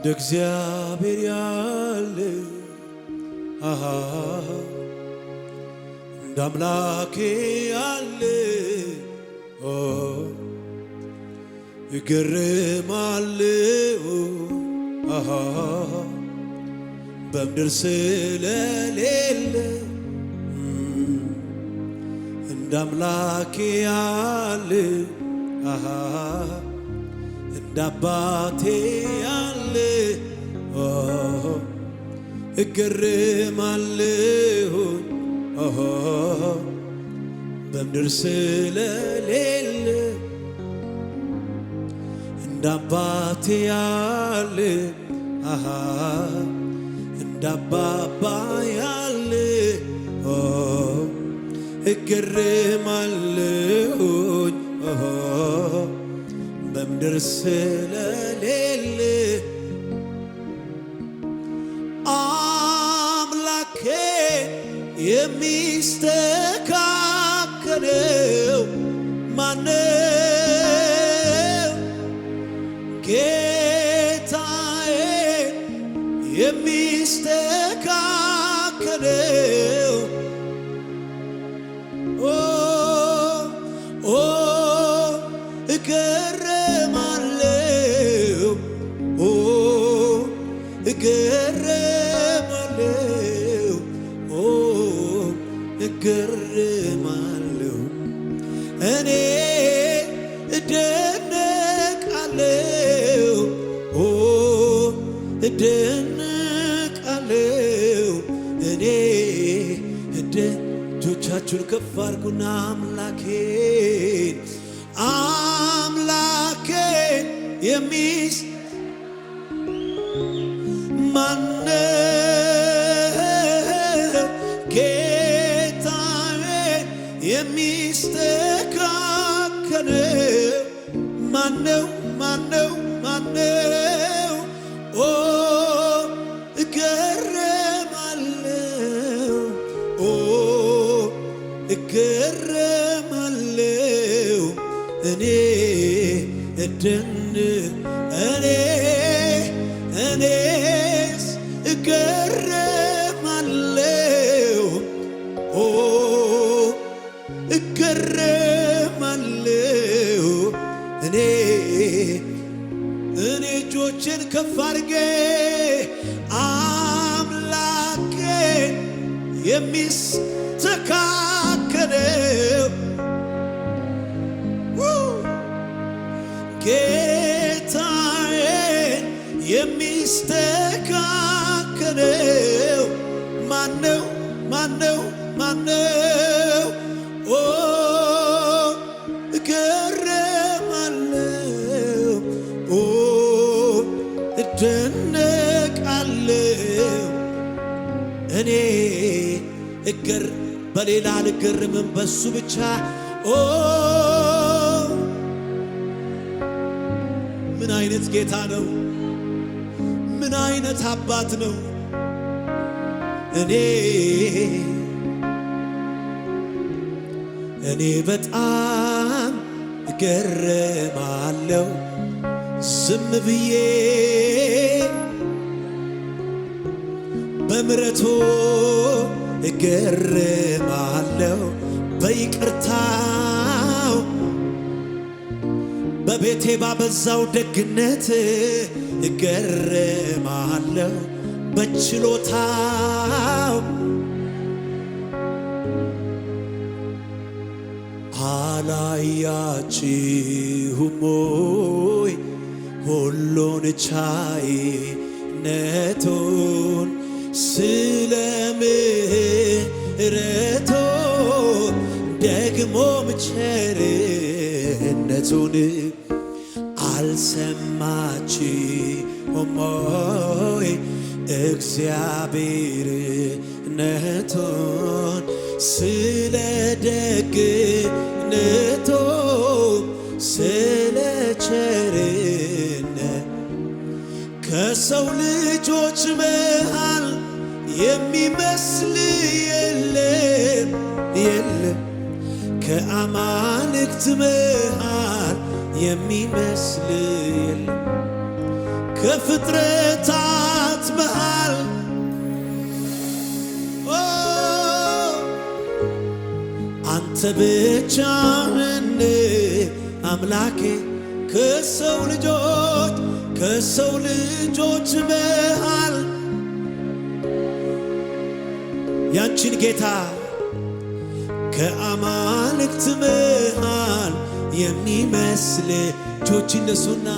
እግዚአብሔር ያለ እንደ አምላኬ ያለ እገረማለሁ በምድር ስለሌለ እንደ አምላኬ ያለ እንደ አባቴ ያለ እገረማለሁ በምድር ስለሌለ እንደ አባቴ ያለ እንደ አባባ ያለ እገረማለሁ በምድር ስለሌለ አምላኬ የሚስተካከለው ማነው? ጌታዬ የሚስተካከለው እገረማለሁ እገረማለሁ እኔ እደነቃለሁ እደነቃለሁ እኔ እጆቻችሁን ከፍ አድርጉና አምላኬን የሚስ ማነው? ጌታዬ የሚስተካከለው ማነው? እገረማለሁ እኔ እኔስ እገረማለሁ እገረማለሁ እኔ እጆቼን ከፍ አድርጌ አምላኬን የሚስተካከለው ጌታዬን የሚስተካከለው ማነው? እገረማለሁ እደነቃለሁ እኔ በሌላ አልገረምም በሱ ብቻ ምን አይነት ጌታ ነው! ምን አይነት አባት ነው! እኔ በጣም እገረማለሁ ዝም ብዬ በምሕረቱ እገረማለሁ በይቅርታው በቤቴ ባበዛው ደግነት እገረማለሁ በችሎታው አላያችሁም ወይ ሁሉን ቻይነቱን ስለ ምሕረቱ ደግሞም ቸርነቱን አልሰማችሁም ወይ እግዚአብሔርነቱን ስለ ደግነቱ ስለ ቸርነት ከሰው ልጆች መሃል የሚመስል የለም ከአማልክት መሃል የሚመስል የለም ከፍጥረታት መሃል አንተ ብቻህን አምላኬ ከሰው ልጆች መሃል ያንቺን ጌታ ከአማልክት መሃል የሚመስል እጆች እነሱና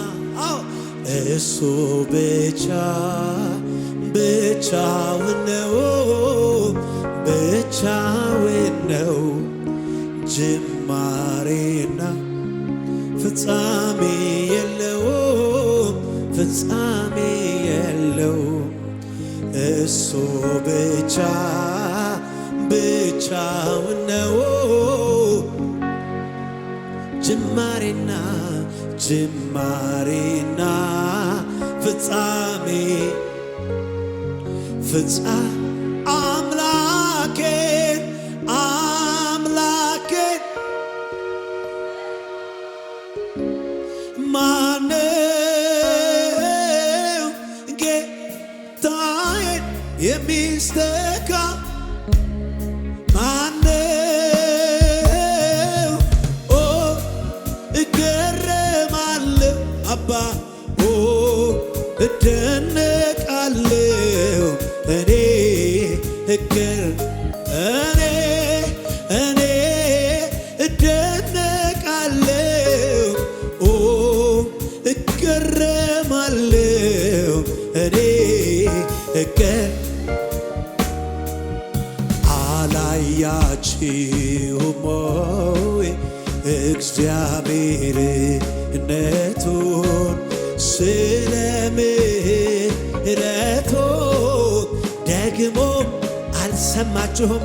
እሱ ብቻውን ነው ጅማሬና ፍጻሜ የለውም እሱ ብቻውን ነው ጅማሬና ፍጻሜ አምላኬን ማነው ጌታዬን የሚስተካ ማነው እገረማለሁ አባ እደነቃለሁ እኔ እደነቃለሁ እገረማለሁ እኔ አላያችሁም ወይ እግዚአብሔርነቱን ስለ ምሕረቱ ደግሞ አልሰማችሁም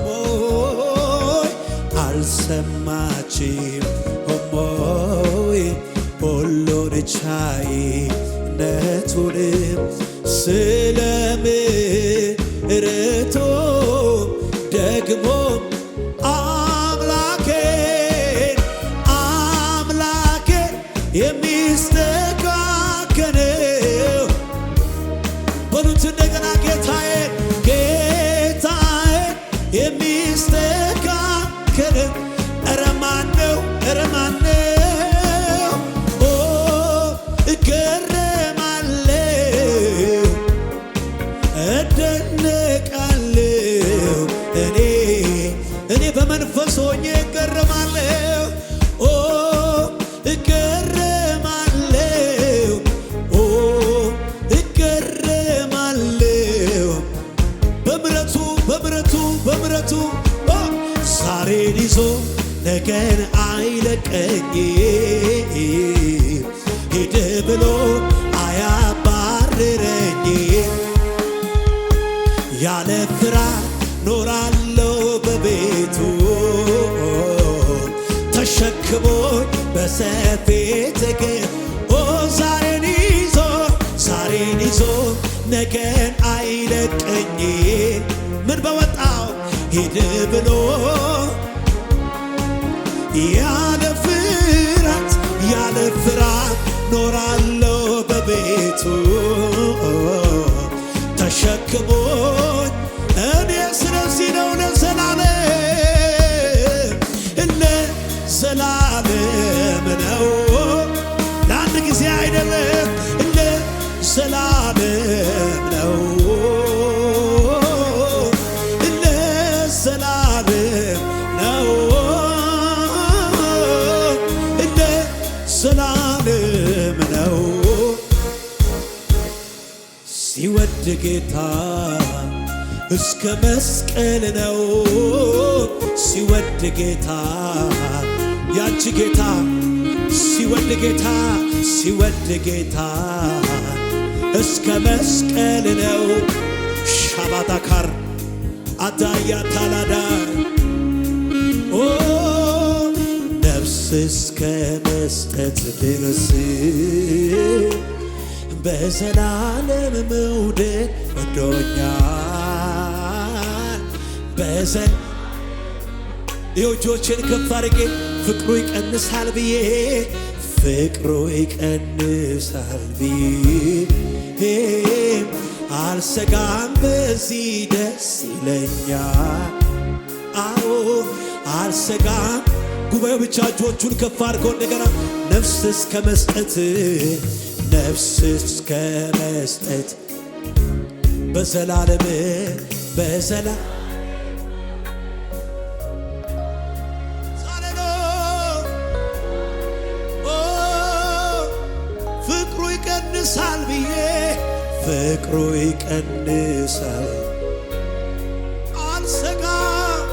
ወይ ሁሉን ቻይነቱንም ስለ ምሕረቱ ደግሞ አምላኬን የሚስተካከለው በሉት እንደገና ጌታዬን የሚስተካከለው ኧረ ማነው እገረማለሁ እደነቃለሁ እኔ በመንፈስ ሆኜ እገረማለሁ በምሕረቱ ዛሬን ይዞ ነገን አይለቀኝ ሂድ ብሎ አያባርረኝ ያለ ፍርሃት ኖራለሁ በቤቱ ተሸክሞኝ በሰፌት ዛሬን ይዞ ነገን አይለቀኝ ምን በወጣው ሂድ ብሎ ያለ ፍርሃት ኖራለሁ በቤቱ ተሸክሞኝ እኔ ስለዚህ ነው ለዘላለም ነው ለአንድ ጊዜ አይደለም ለዘላለም ነው ለዘላለም ነው ለዘላለም ነው ሲወድ ጌታ እስከ መስቀል ነው ሲወድ ጌታ ያንቺ ጌታ ሲወድ ጌታ እስከ መስቀል ነው ሻባታካር አዳያ ታላዳ ነፍስ እስከ መስጠት ድረስ በዘላለም መውደድ ወዶኛል እጆቼን ከፍ አድርጌ ፍቅሩ ይቀንሳል ብዬ አልሰጋም በዚህ ደስ ይለኛል። አዎ አልሰጋም። ጉባኤው ብቻ እጆቹን ከፍ አድርጎ እንደገና ነፍስ እስከ መስጠት በዘላለም ፍቅሩ ይቀንሳል ብዬ ፍቅሩ ይቀንሳል አልሰጋም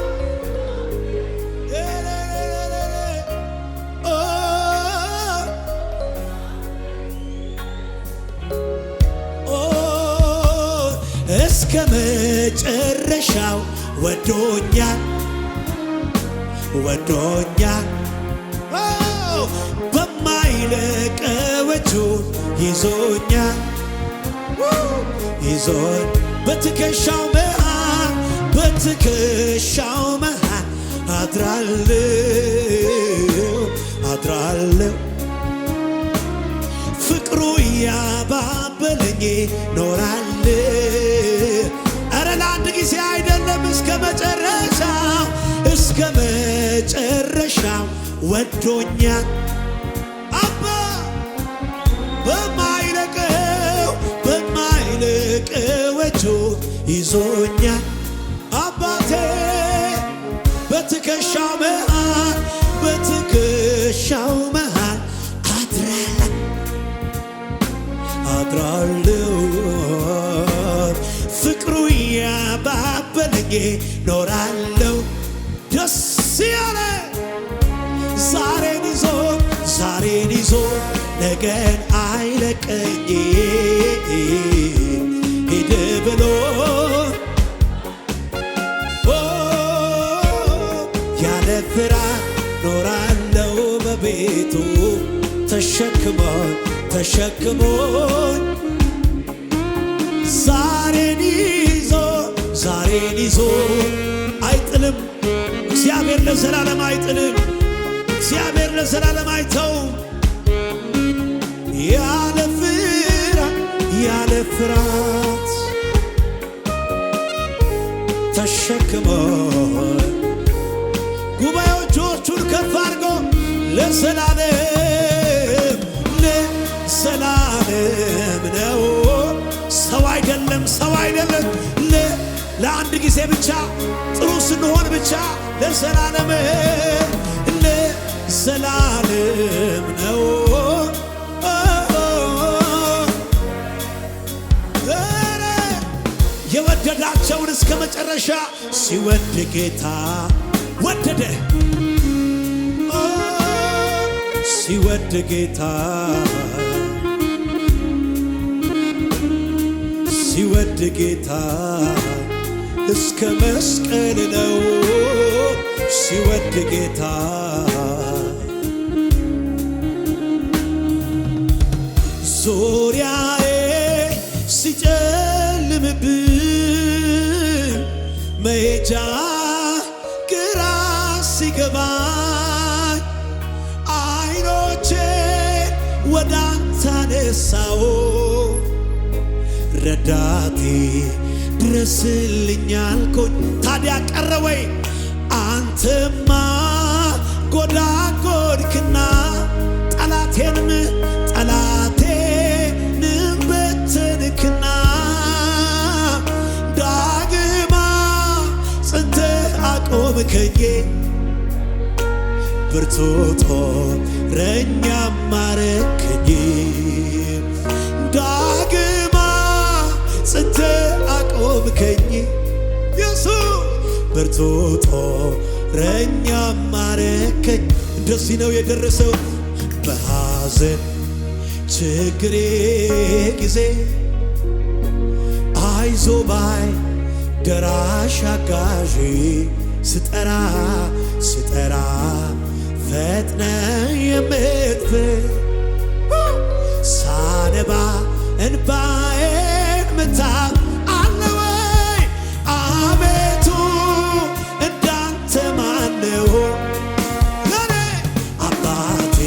እስከ መጨረሻው ወዶኛል በማይለቀው እጁ ይዞኛል በትከሻው መሃል አድራለሁ ፍቅሩ ያባበለኝ ኖራለሁ። ኧረ ለአንድ ጊዜ አይደለም እስከ መጨረሻው ወዶኛል አባ በማይለቀው እጁ ይዞኛል አባቴ በትከሻው መሃል አድራለሁ ፍቅሩ ያባበለኝ ኖራለሁ ደስ ያለ ዛሬን ይዞ ነገን አይለቀኝ ሂድ ብሎ ያለ ፍርሃት ኖራለሁ በቤቱ ተሸክሞኝ ዛሬን ይዞ አይጥልም እግዚአብሔር ለዘላለም አይጥልም እግዚአብሔር ለዘላለም አይተውም ያለ ፍርሃት ተሸክሞኝ ጉባኤው እጆቹን ከፍ አድርጎ ለዘላለም ነው ሰው አይደለም ለአንድ ጊዜ ብቻ ጥሩ ስንሆን ብቻ ለዘላለም ነው የወደዳቸውን እስከ መጨረሻ ሲወድ ጌታ ወደደ ሲወድ ጌታ እስከ መስቀል ነው ሲወድ ጌታ ዙሪያዬ ሲጨልምብኝ መሄጃ ግራ ሲገባኝ አይኖቼን ወደ አንተ አነሳሁ ረዳቴ ድረስልኝ አልኩኝ ታዲያ ቀረ ወይ አንተማ ጎዳጎድክና ጠላቴንም በተንክና ዳግማ ጽንተህ አቆምከኝ ብርቱ ጦረኛ ማረከኝ ዳግማ ጽንተህ አቆምከኝ ኢየሱስ ብርቱ ጦረኛ ማረከኝ እንደዚህ ነው የደረሰው በሐዘን ችግሬ ጊዜ አይዞ ባይ ደራሽ አጋዥ ስጠራ ፈጥነ የምትፍር ሳነባ እንባዬን ምታብ አለ ወይ አቤቱ እንዳንተ ማነው ለኔ አባቴ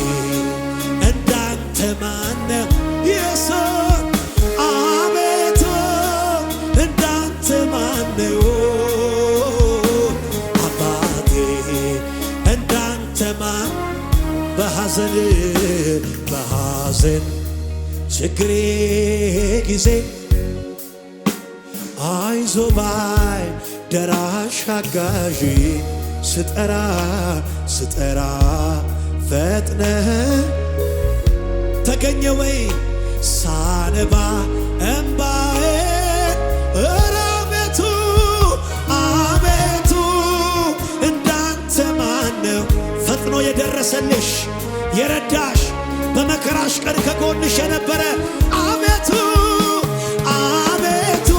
እንዳንተ ማነው ኢየሱስ በሐዘን ችግሬ ጊዜ አይዞ ባይ ደራሽ አጋዥ ስጠራ ፈጥነህ ተገኘ ወይ ሳነባ እምባዬ አቤቱ አቤቱ እንዳንተ ማነው ፈጥኖ የደረሰልሽ የረዳሽ በመከራሽ ቀን ከጎንሽ የነበረ አቤቱ አቤቱ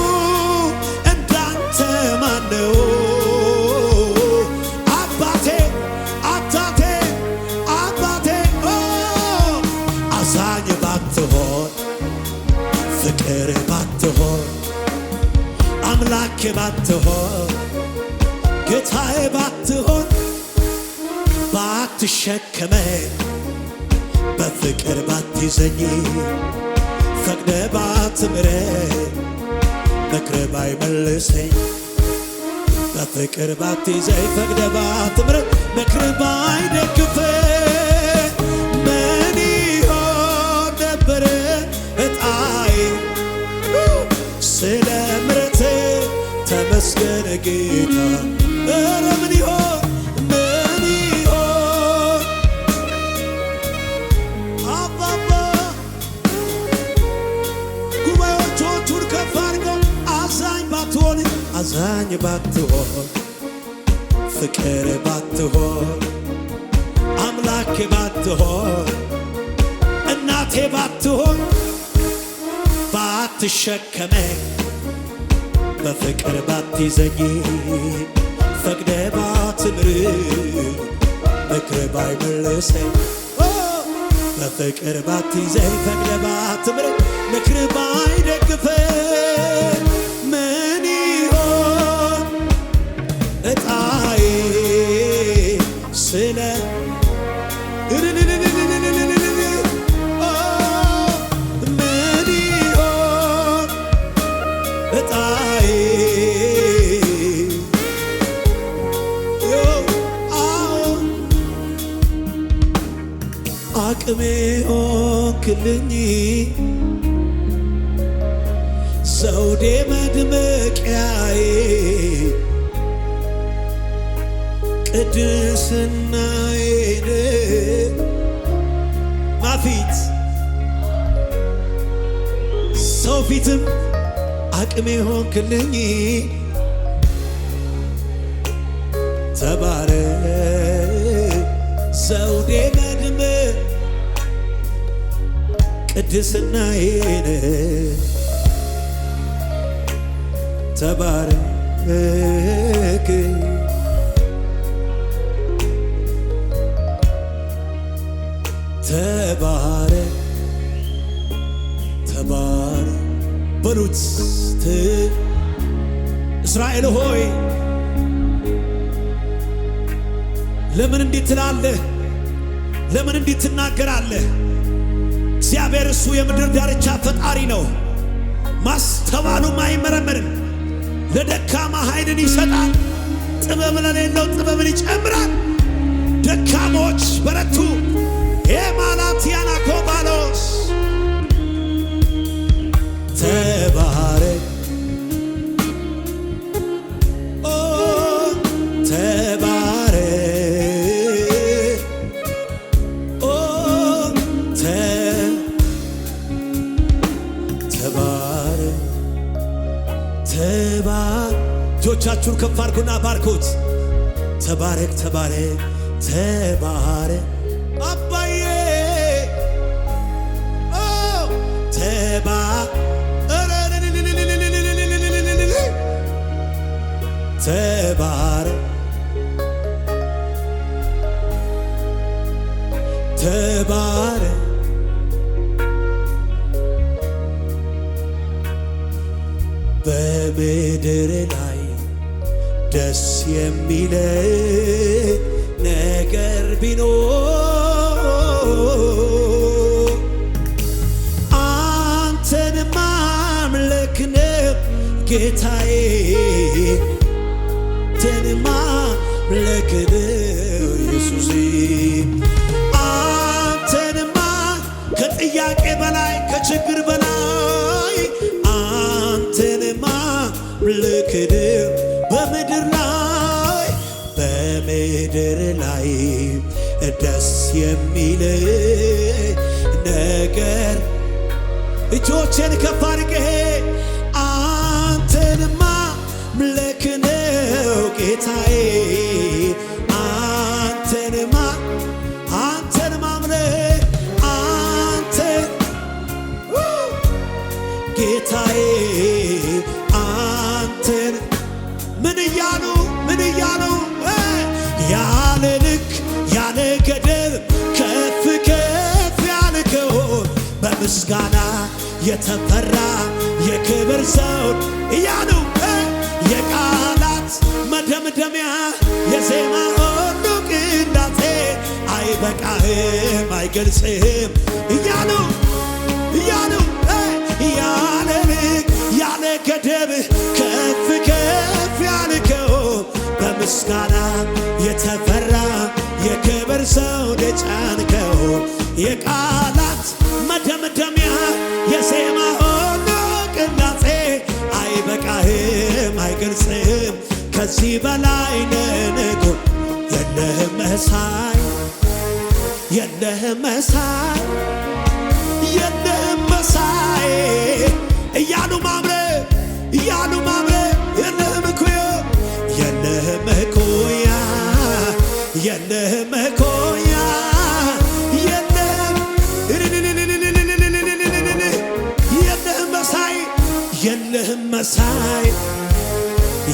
እንዳንተ ማነው አባቴ አታቴ አባቴ አዛኝ ባትሆን ፍቅር ባትሆን አምላክ ባትሆን ጌታዬ ባትሆን ባትሸከመኝ በፍቅር ባትይዘኝ ፈቅደ ባትምረኝ ምክር ባይመልሰኝ በፍቅር ባትይዘኝ ፈቅደ ባትምረኝ ምክር ባይደግፈኝ ምን ይሆን ነበረ ዕጣዬ ስለ ምሕረትህ ተመስገን ጌታ ኧረ ምን ይሆን አባባ ጉባኤዎቹን ከፍ አድርገው አዛኝ ባትሆን ፍቅር ባትሆን አምላኬ ባትሆን እናቴ ባትሆን ባትሸከመኝ በፍቅር ባትይዘኝ ፈቅደ ባትምረኝ ምክር ባይመልሰኝ በፍቅር ባትይዘኝ ፈቅደ ባትምረኝ ምክር ባይደግፈኝ ምን ይሆን ዕጣዬ ስለ ምን ይሆን ዕጣዬ አቅሜ ሆንክልኝ ዘውዴ መድመቂያዬ ቅድስናዬን ማፊት ሰው ፊትም አቅሜ ሆንክልኝ ተባረክ ዘውዴ ቅድስናዬን ተባረክ ተባረክ ተባረክ በሉት እስራኤል ሆይ ለምን እንዲህ ትላለህ? ለምን እንዲህ ትናገራለህ? እግዚአብሔር እሱ የምድር ዳርቻ ፈጣሪ ነው፣ ማስተዋሉም አይመረመርም። ለደካማ ኃይልን ይሰጣል፣ ጥበብ ለሌለው ጥበብን ይጨምራል። ደካሞች በረቱ። የማላትያና ኮባሎስ ተባረክ እጆቻችሁን ከፍ አድርጉና ባርኩት። ተባረክ ተባረክ ተባረክ አባዬ ተባረክ ተባረክ በምድር ላይ ደስ የሚለኝ ነገር ቢኖር አንተን ማምለክ ነው ጌታዬ፣ አንተን ማምለክ ነው ኢየሱሴ፣ ከጥያቄ በላይ ከችግር በላይ አንተን ማምለክ በምድር ላይ ደስ የሚል ነገር እጆቼን ከፍ አድርጌ አንተን ማምለክ ነው ጌታዬ አንተን ማምለክ አንተን ጌታዬ አንተን ምን እያሉ ያለ ልክ ያለ ገደብ ከፍ ያልከው በምስጋና የተፈራ የክብር ዘውድ እያሉ የቃላት መደምደሚያ የዜማ ሁሉ ቅላጼ አይበቃህም አይገልጽህም እያሉ ያለ ልክ ያለ ገደብ ከፍ ያልከው በምስጋና የተፈራ የክብር ዘውድ የጫንከው የቃላት መደምደሚያ የዜማ ሁሉ ቅላጼ አይበቃህም አይገልጽህም ከዚህ በላይ ነንጎ የለህም መሳይ እያሉ ማምለክ የለህም እኩያ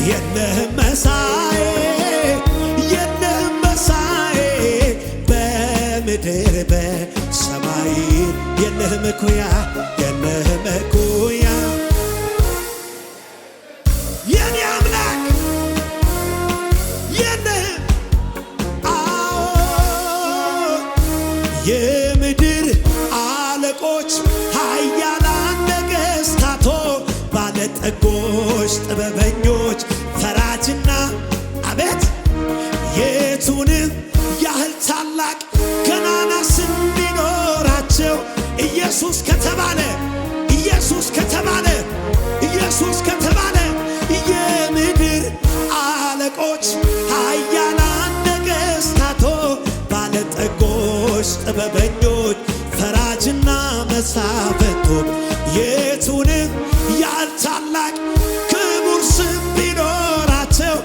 የለህም መሳይ በምድር በሰማይ የለህም እኩያ የኔ አምላክ የለህም የምድር አለቆች ኃያላን ነገሥታቶ ባለጠጎች ጥበበኞች ፈራጅና አቤት የቱንም ያህል ታላቅ ገናና ስም ቢኖራቸው ኢየሱስ ከተባለ የምድር አለቆች ኃያላን ነገሥታቶ ባለጠጎች ጥበበኞች ፈራጅና መሳፍንቶ የቱንም ያህል ታላቅ ክቡር ስም ቢኖራቸው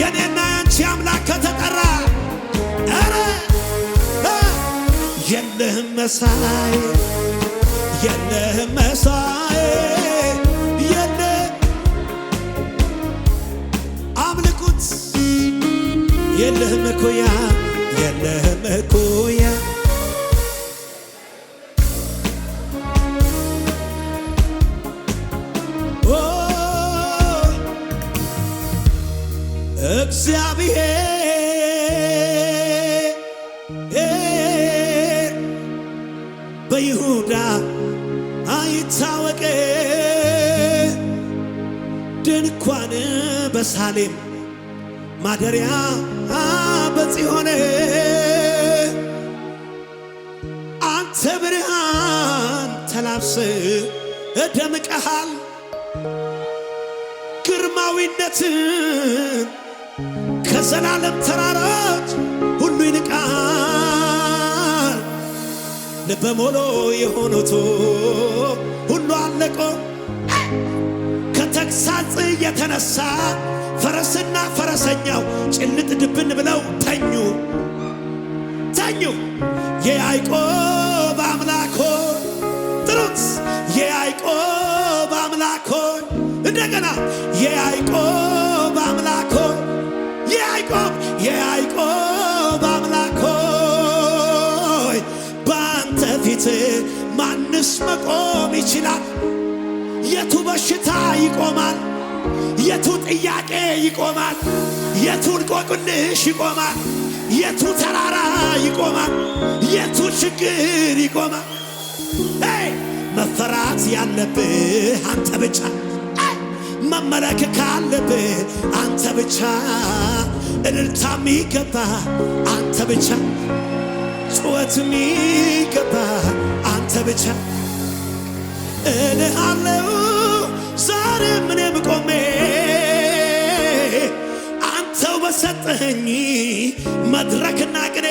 የኔና ያንቺ አምላክ ከተጠራ የለህም መሳይ አምልኩት የለህም እኩያ እግዚአብሔር በይሁዳ አይታወቅ ድንኳን በሳሌም ማደሪያ በጽዮን አንተ ብርሃን ተላብሰ ደምቀሃል ግርማዊነትን ከዘላለም ተራሮች ሁሉ ይንቃል ልበ ሙሉ የሆኑት ሁሉ አለቆ ከተግሳጽ የተነሳ ፈረስና ፈረሰኛው ጭልጥ ድብን ብለው ተኙ የያዕቆብ አምላክ ሆይ ጥሩት የያዕቆብ አምላክ ሆይ እንደገና የያዕቆብ አምላክ ሆይ የያዕቆብ አምላክ ሆይ በአንተ ፊት ማንስ መቆም ይችላል? የቱ በሽታ ይቆማል? የቱ ጥያቄ ይቆማል? የቱ እንቆቅልሽ ይቆማል? የቱ ተራራ ይቆማል? የቱ ችግር ይቆማል? መፈራት ያለብህ አንተ ብቻ መመለክ ካለብህ አንተ ብቻ እልልታ የሚገባ አንተ ብቻ ጩኸት የሚገባ አንተ ብቻ እልሃለሁ ዛሬ ምንም ቆሜ አንተው በሰጠኸኝ መድረክና ቅኔ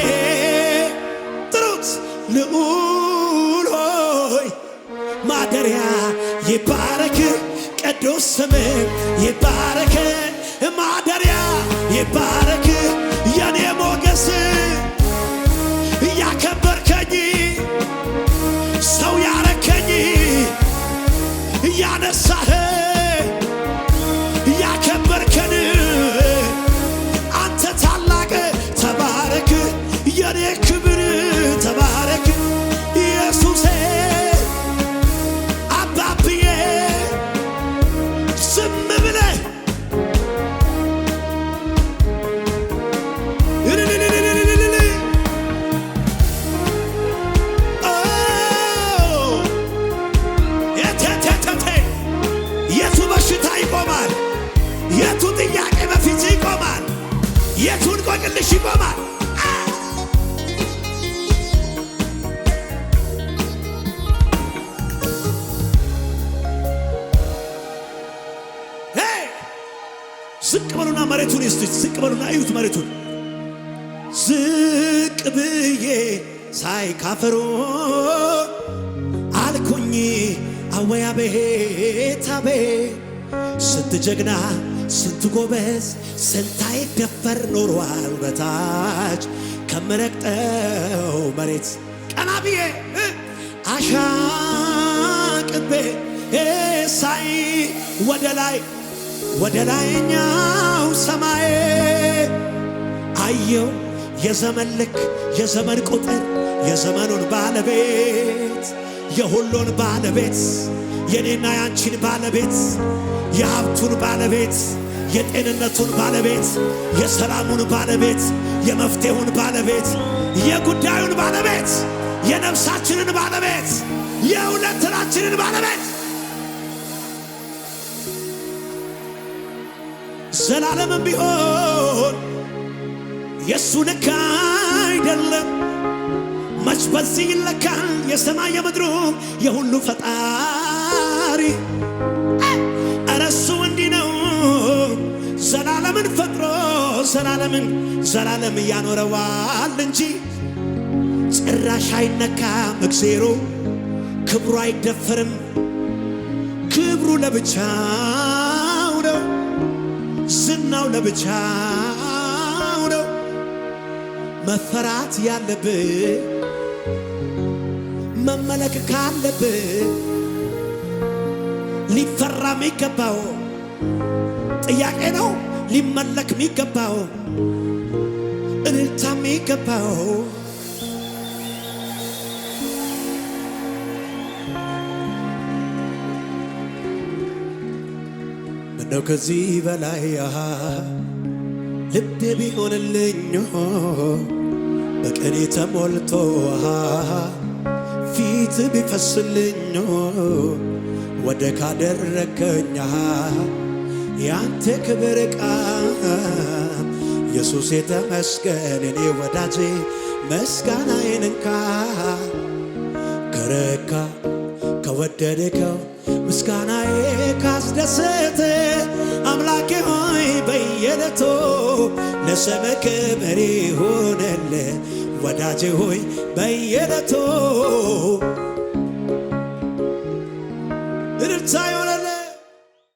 ጥሩት ልዑል ሆይ ማደሪያ ይባረክ ቅዱስ ስምህ ይባረክ ማደሪያ ይባረክ የኔ ሞገስ ያከበርከኝ ሰው ያረከኝ ያነሳህ ያከበርከን አንተ ታላቅ ተባረክ የኔ ክብር ተባረክ ኢየሱሴ አባብዬ ዝም ብለህ ይቆማል የቱ ጥያቄ በፊት ይቆማል የቱን ቆቅልሽ ይቆማል ዝቅ በሉና መሬቱን ይስጡት ዝቅ በሉና እዩት መሬቱን ዝቅ ብዬ ሳይካፈሩ አልኩኝ አወያ ቤት አቤት ስንት ጀግና ስንት ጎበዝ ስንት አይደፈር ኖሯል በታች ከምረግጠው መሬት ቀና ብዬ አሻቅቤ ሳይ ወደ ላይኛው ሰማይ አየው የዘመን ልክ የዘመን ቁጥር የዘመኑን ባለቤት የሁሉን ባለቤት የኔና ያንቺን ባለቤት የሀብቱን ባለቤት የጤንነቱን ባለቤት የሰላሙን ባለቤት የመፍትሄውን ባለቤት የጉዳዩን ባለቤት የነፍሳችንን ባለቤት የሁለንተናችንን ባለቤት ዘላለምም ቢሆን የሱ ልክ አይደለም መች በዚህ ይለካል የሰማይ የምድሩ የሁሉ ፈጣሪ እረሱ እንዲህ ነው ዘላለምን ፈጥሮ ዘላለም እያኖረዋል እንጂ ጭራሽ አይነካም እግዜሩ ክብሩ አይደፈርም ክብሩ ለብቻው ነው ዝናው ለብቻው ነው መፈራት ያለብህ መመለክ ካለብህ ሊፈራ የሚገባው ጥያቄ ነው ሊመለክ የሚገባው እልልታ የሚገባው ምነው ከዚህ በላይ ልቤ ቢሆንልኝ በቀኔ ተሞልቶ ፊት ቢፈስልኝ ወደ ካደረከኛ ያንተ ክብር ቃል ኢየሱስ የተመስገን እኔ ወዳጄ ምስጋናዬን እንካ ከረካ ከወደድከው ምስጋናዬ ካስደሰተ አምላኬ ሆይ በየዕለቱ ለስምህ ክብር ይሁንልህ ወዳጄ ሆይ በየዕለቱ